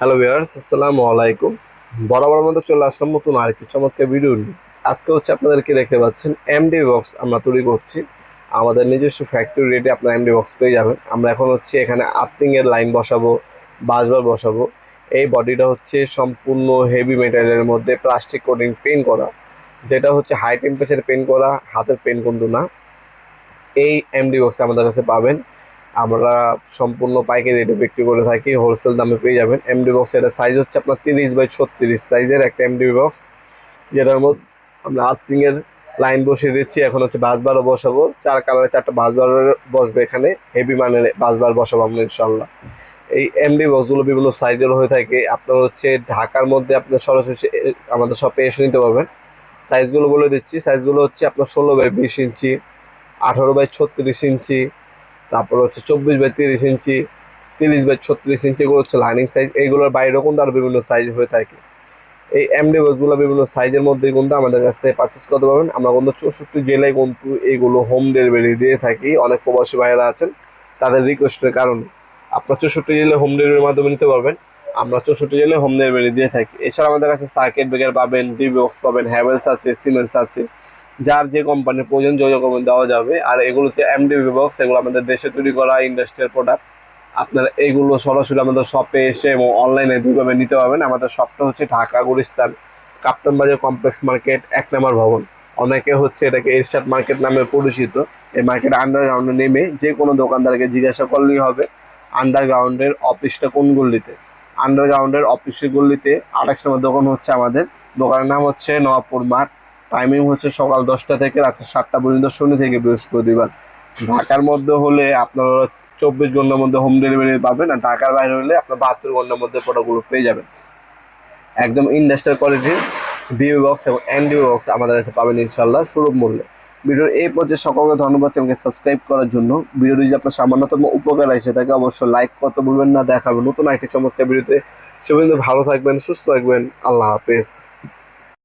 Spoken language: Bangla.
হ্যালো ভিউয়ার্স, আসসালামু আলাইকুম। বরাবর মতো চলে আসলাম নতুন আরেকটি চমৎকার ভিডিও নিয়ে। আজকে হচ্ছে আপনাদেরকে দেখতে পাচ্ছেন এমডি বক্স আমরা তৈরি করছি। আমাদের নিজস্ব ফ্যাক্টরি রেটে আপনার এমডি বক্স পেয়ে যাবেন। আমরা এখন হচ্ছে এখানে আর্থিং এর লাইন বসাবো, বাসবার বসাবো। এই বডিটা হচ্ছে সম্পূর্ণ হেভি মেটেরিয়ালের মধ্যে প্লাস্টিক কোটিং পেইন্ট করা, যেটা হচ্ছে হাই টেম্পারেচার পেইন্ট করা, হাতের পেইন্ট কিন্তু না। এই এমডি বক্স আমাদের কাছে পাবেন। আমরা সম্পূর্ণ পাইকারি রেটে বিক্রি করে থাকি, হোলসেল দামে পেয়ে যাবেন। এমডি বক্স এটা সাইজ হচ্ছে আপনার 30x36 সাইজের একটা এমডি বক্স, যেটার মধ্যে আমরা আর্থিং এর লাইন বসিয়ে দিচ্ছি। এখন হচ্ছে বাসবারও বসাবো, 4 কালারের 4টা বাসবার বসবে এখানে। হেভি মানের বাসবার বসাবো আমরা ইনশাল্লাহ। এই এমডি বক্সগুলো বিভিন্ন সাইজের হয়ে থাকে। আপনার হচ্ছে ঢাকার মধ্যে আপনার সরাসরি আমাদের শপে এসে নিতে পারবেন। সাইজগুলো বলে দিচ্ছি। সাইজগুলো হচ্ছে আপনার 16x20 ইঞ্চি, 18x36 ইঞ্চি, তারপর হচ্ছে 24x30 ইঞ্চি, 30x36 ইঞ্চি। এগুলো হচ্ছে লাইনিং সাইজ। এইগুলোর বাইরেও কিন্তু আরো বিভিন্ন সাইজ হয়ে থাকে। এই এমডি বক্সগুলো বিভিন্ন সাইজের মধ্যে কিন্তু আমাদের কাছ থেকে পারচেস করতে পারবেন। আমরা কিন্তু 64 জেলায় কিন্তু এইগুলো হোম ডেলিভারি দিয়ে থাকি। অনেক প্রবাসী ভাইয়েরা আছেন, তাদের রিকোয়েস্টের কারণে আপনার 64 জেলায় হোম ডেলিভারির মাধ্যমে নিতে পারবেন। আমরা 64 জেলায় হোম ডেলিভারি দিয়ে থাকি। এছাড়া আমাদের কাছে সার্কিট ব্রেকার পাবেন, ডিবি বক্স পাবেন, হ্যাভেলস আছে, সিমেন্স আছে। যার যে কোম্পানির প্রয়োজন যোগাযোগ দেওয়া যাবে। আর এগুলোতে এমডিবি বক্স, এগুলো আমাদের দেশে তৈরি করা ইন্ডাস্ট্রিয়াল প্রোডাক্ট। আপনারা এইগুলো সরাসরি আমাদের শপে এসে এবং অনলাইনে দুইভাবে নিতে পারবেন। আমাদের শপটা হচ্ছে ঢাকা গুলিস্তান কাপ্তান বাজার কমপ্লেক্স মার্কেট 1 নম্বর ভবন। অনেকে হচ্ছে এটাকে এরশাদ মার্কেট নামে পরিচিত। এই মার্কেট আন্ডারগ্রাউন্ডে নেমে যে কোনো দোকানদারকে জিজ্ঞাসা করলেই হবে আন্ডারগ্রাউন্ডের অফিসটা কোন গল্লিতে। আন্ডারগ্রাউন্ডের অফিসের গল্লিতে 28 নম্বর দোকান হচ্ছে আমাদের। দোকানের নাম হচ্ছে নবাবপুর মাঠ। টাইমিং হচ্ছে সকাল 10টা থেকে রাত্রি 7টা পর্যন্ত, শনি থেকে বৃহস্পতিবার। ঢাকার মধ্যে হলে আপনার 24 ঘন্টার মধ্যে হোম ডেলিভারি পাবেন, আর ঢাকার বাইরে হলে আপনার 72 ঘন্টার মধ্যে প্রোডাক্টগুলো পেয়ে যাবেন। একদম ইন্ডাস্ট্রিয়াল কোয়ালিটির ডিবি বক্স এবং এনডিবি বক্স আমাদের কাছে পাবেন ইনশাল্লাহ সুলভ মূল্যে। ভিডিওর এই পর্যায়ে সকলকে ধন্যবাদ চ্যানেলকে সাবস্ক্রাইব করার জন্য। ভিডিওটি যদি আপনার সামান্যতম উপকার আসে থাকে অবশ্যই লাইক করতে ভুলবেন না। দেখাবেন নতুন একটি চমৎকার ভিডিওতে। সে পর্যন্ত ভালো থাকবেন, সুস্থ থাকবেন। আল্লাহ হাফেজ।